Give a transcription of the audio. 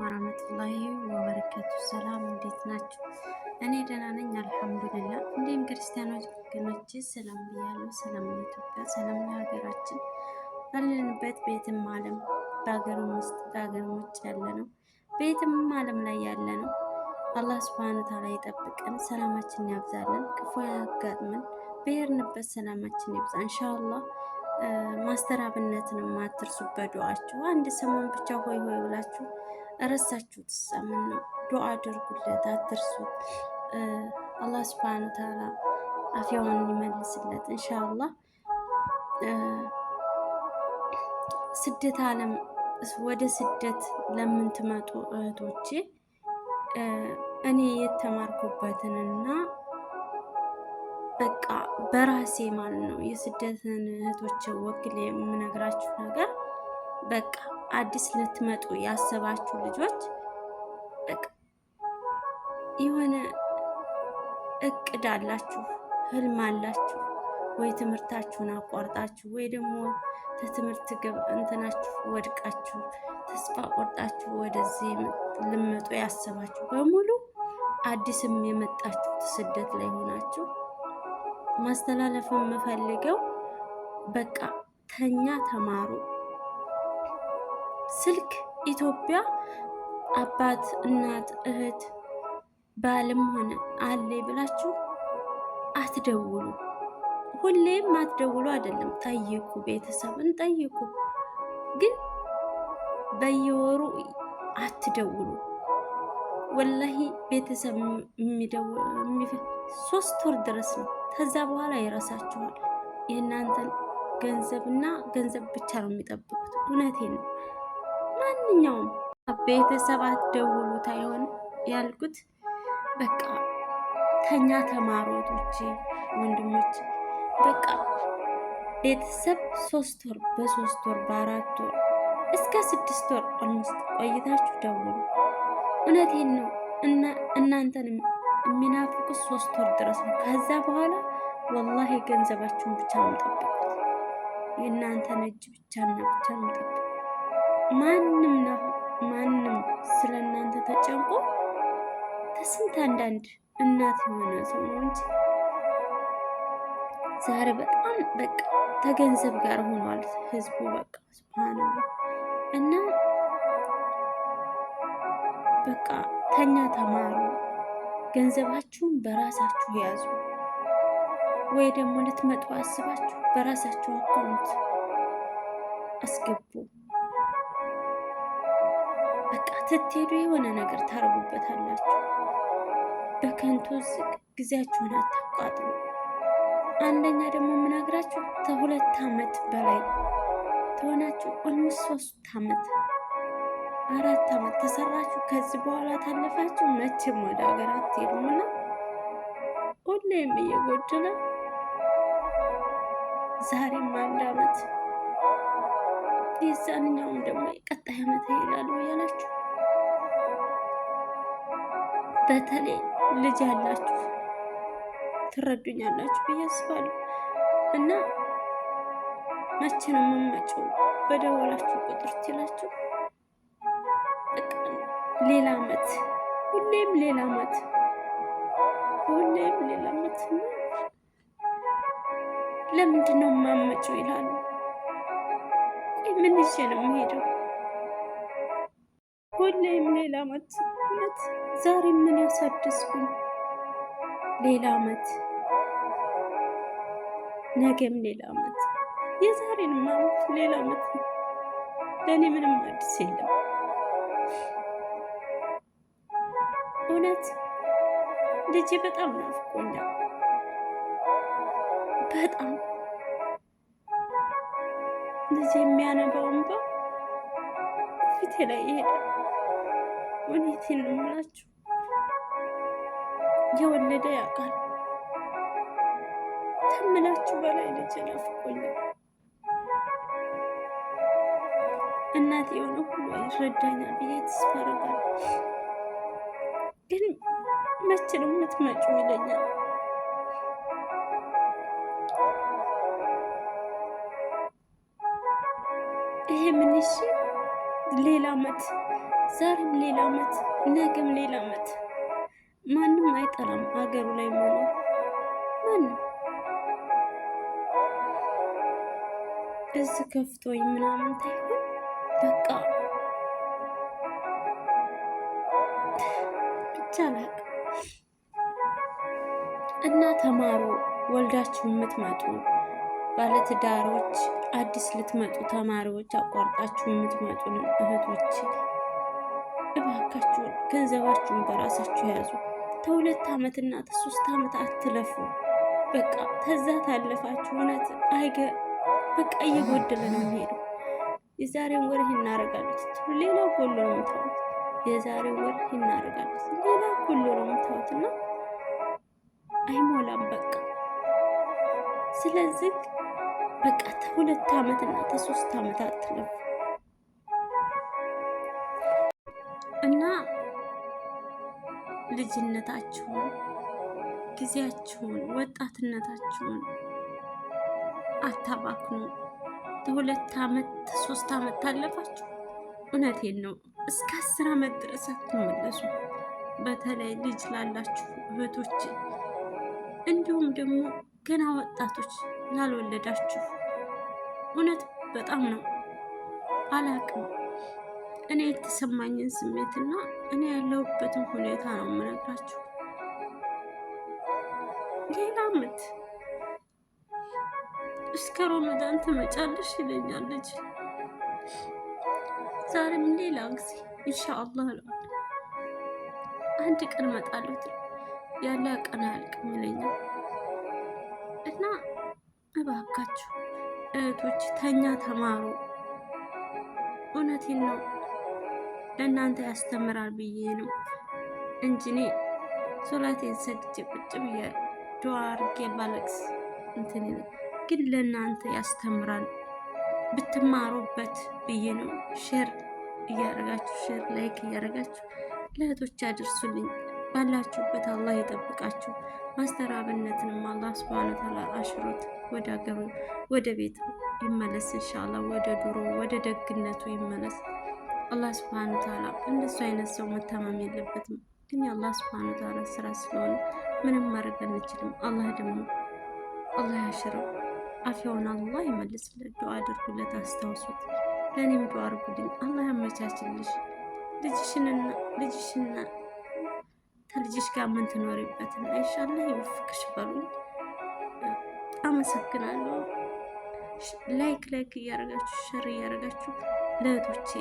ወራህመቱላሂ ወበረካቱ። ሰላም እንዴት ናችሁ? እኔ ደህና ነኝ አልሐምዱሊላህ። እንዲሁም ክርስቲያኖች ወገኖቼ ሰላም ብያለሁ። ሰላም ለኢትዮጵያ፣ ሰላም ለሀገራችን፣ ባለንበት ቤትም ዓለም በሀገርም ውስጥ በሀገርም ውጭ ያለ ነው፣ ቤትም ዓለም ላይ ያለ ነው። አላህ ሱብሃነሁ ወተዓላ ይጠብቀን፣ ሰላማችን ያብዛልን፣ ክፉ ያጋጥመን፣ በየርንበት ሰላማችን ይብዛ ኢንሻአላህ። ማስተራብነትንም አትርሱ በዱዓችሁ። አንድ ሰሞን ብቻ ሆይ ሆይ ብላችሁ ረሳችሁት። ሰምን ነው ዱዓ አድርጉለት፣ አትርሱት። አላህ ሱብሃነሁ ወተዓላ አፊያውን ይመልስለት ኢንሻአላህ። ስደት ዓለም ወደ ስደት ለምትመጡ እህቶቼ እኔ የተማርኩበትንና በቃ በራሴ ማለት ነው የስደትን እህቶች ወክል የምነግራችሁ ነገር በቃ አዲስ ልትመጡ ያሰባችሁ ልጆች በቃ የሆነ እቅድ አላችሁ፣ ህልም አላችሁ፣ ወይ ትምህርታችሁን አቋርጣችሁ ወይ ደግሞ ከትምህርት እንትናችሁ ወድቃችሁ ተስፋ ቆርጣችሁ ወደዚህ ልመጡ ያሰባችሁ በሙሉ አዲስም የመጣችሁ ስደት ላይ ሆናችሁ ማስተላለፍ የምፈልገው በቃ ተኛ ተማሩ። ስልክ ኢትዮጵያ አባት እናት እህት ባልም ሆነ አለ ብላችሁ አትደውሉ። ሁሌም አትደውሉ አይደለም፣ ጠይቁ፣ ቤተሰብን ጠይቁ። ግን በየወሩ አትደውሉ። ወላሂ ቤተሰብ የሚደውል 3 ወር ድረስ ነው። ከዛ በኋላ ይረሳችኋል። የእናንተን ገንዘብና ገንዘብ ብቻ ነው የሚጠብቁት። እውነቴን ነው። ማንኛውም ቤተሰብ አትደውሉት አይሆን ያልኩት በቃ ተኛ ተማሮቶች ወንድሞች በቃ ቤተሰብ 3 ወር በ3 ወር በ4 ወር እስከ 6 ወር አልሞስት ቆይታችሁ ደውሉ። እውነቴን ነው። እናንተን የሚናፍቁት 3 ወር ድረስ ነው። ከዛ በኋላ ወላሂ ገንዘባችሁን ብቻ ነው የምጠብቁት። የእናንተን እጅ ብቻና ብቻ ነው የምጠብቁት። ማንም ስለ እናንተ ተጨንቆ ከስንት አንዳንድ እናት የሆነ ሰው ነው እንጂ ዛሬ በጣም በቃ ከገንዘብ ጋር ሆኗል ህዝቡ። በቃ ሱብሃንአላህ። እና በቃ ተኛ ተማሩ። ገንዘባችሁን በራሳችሁ ያዙ። ወይ ደግሞ ልትመጡ አስባችሁ በራሳችሁ አካውንት አስገቡ። በቃ ትትሄዱ የሆነ ነገር ታረጉበታላችሁ። በከንቱ ጊዜያችሁን አታቃጥሉ። አንደኛ ደግሞ የምነግራችሁ ከ2 ዓመት በላይ ተሆናችሁ ኦልሞስት 3 ዓመት 4 ዓመት ተሰራችሁ። ከዚህ በኋላ ታለፋችሁ መቼም ወደ ሀገር አትሄዱምና ሁሌም እየጎደለ ዛሬም 1 ዓመት የዛንኛውም ደግሞ የቀጣይ ዓመት ይሄዳሉ እያላችሁ በተለይ ልጅ ያላችሁ ትረዱኛላችሁ ብዬ አስባለሁ። እና መቼ ነው የምመጪው በደወላችሁ ቁጥር ትላችሁ ሌላ ዓመት ሁሌም ሌላ ዓመት ሁሌም ሌላ ዓመት ለምንድን ነው የማመጪው ይላሉ። ምን ይዤ ነው የምሄደው? ሁሌም ሌላ ዓመት እውነት ዛሬ ምን ያሳደስኩኝ? ሌላ ዓመት ነገም ሌላ ዓመት የዛሬን ዓመት ሌላ ዓመት ነው። ለእኔ ምንም አዲስ የለም። እውነት ልጄ በጣም ናፍቆኛል። በጣም ልጄ የሚያነባው እንባ ፊቴ ላይ ይሄዳል። እውነቴን ነው የምላችሁ። የወለደ ያውቃል። ከምላችሁ በላይ ልጄ ናፍቆኛል። እናቴ የሆነ ሁሉ ይረዳኛል ብዬ ተስፋ አደርጋለሁ። ግን መቼ ነው የምትመጪው ይለኛል። ይሄ ምን እሺ ሌላ ዓመት ዛሬም ሌላ አመት፣ ነገም ሌላ አመት። ማንም አይጠላም ሀገሩ ላይ መኖር ማንም እዚህ ከፍቶኝ ምናምን ታይሆን በቃ ብቻ ላቅ እና ተማሩ። ወልዳችሁ የምትመጡ ባለትዳሮች፣ አዲስ ልትመጡ ተማሪዎች፣ አቋርጣችሁ የምትመጡ እህቶች እባካችሁን ገንዘባችሁን በራሳችሁ ያዙ። ከ2 ዓመትና ከ3 ዓመት አትለፉ። በቃ ከዛ ታለፋችሁ እውነት በቃ እየጎደለ ነው የሚሄደው። የዛሬን ወር ይሄን እናደርጋለን ስትሉ ሌላ ጎሎ ነው የምታዩት። የዛሬን ወር ይሄን እናደርጋለን ሌላ ጎሎ ነው የምታዩት እና አይሞላም በቃ። ስለዚህ በቃ ከ2 ዓመትና ከ3 ዓመት አትለፉ እና ልጅነታችሁን፣ ጊዜያችሁን፣ ወጣትነታችሁን አታባክኑ። ከ2 ዓመት 3 ዓመት ታለፋችሁ እውነቴን ነው እስከ 10 ዓመት ድረስ አትመለሱ። በተለይ ልጅ ላላችሁ እህቶች እንዲሁም ደግሞ ገና ወጣቶች ላልወለዳችሁ እውነት በጣም ነው አላቅም። እኔ የተሰማኝን ስሜትና እኔ ያለሁበትን ሁኔታ ነው የምነግራችሁ። ሌላ አመት እስከ ሮመዳን ትመጫለሽ ይለኛል ልጅ። ዛሬም ሌላ ጊዜ ኢንሻአላህ እላለሁ። አንድ ቀን እመጣለሁ ያለ ቀን አያልቅም ይለኛል እና እባካችሁ እህቶች ተኛ ተማሩ። እውነቴን ነው ለእናንተ ያስተምራል ብዬ ነው እንጂ እኔ ሶላቴን ሰግጄ ቁጭ ብዬ ዱዓ አድርጌ ባለቅስ እንትን ግን ለእናንተ ያስተምራል ብትማሩበት ብዬ ነው። ሼር እያደረጋችሁ ሼር ላይክ እያደረጋችሁ ለእህቶች አድርሱልኝ። ባላችሁበት አላህ ይጠብቃችሁ። ማስተራብነትንም አላህ ሱብሃነሁ ወተዓላ አሽሮት ወደ አገሩ ወደ ቤት ይመለስ ኢንሻአላህ። ወደ ድሮ ወደ ደግነቱ ይመለስ አላህ ሱብሃነሁ ወተዓላ። እንደሱ አይነት ሰው መታመም የለበትም። ግን የአላህ ሱብሃነሁ ወተዓላ ስራ ስለሆነ ምንም ማድረግ አንችልም። አላህ ደግሞ አላህ ያሽረው፣ አፊያውን አላህ ይመልስለት። ዱዓ አድርጉለት፣ አስታውሱት። ለእኔም ዱዓ አድርጉልኝ። አላህ ያመቻችልሽ ልጅሽና ከልጅሽ ጋር ምን ትኖሪበትን ኢንሻአላህ ይወፍቅሽ በሉኝ። አመሰግናለሁ። ላይክ እያደረጋችሁ ሸር እያደረጋችሁ ለእህቶቼ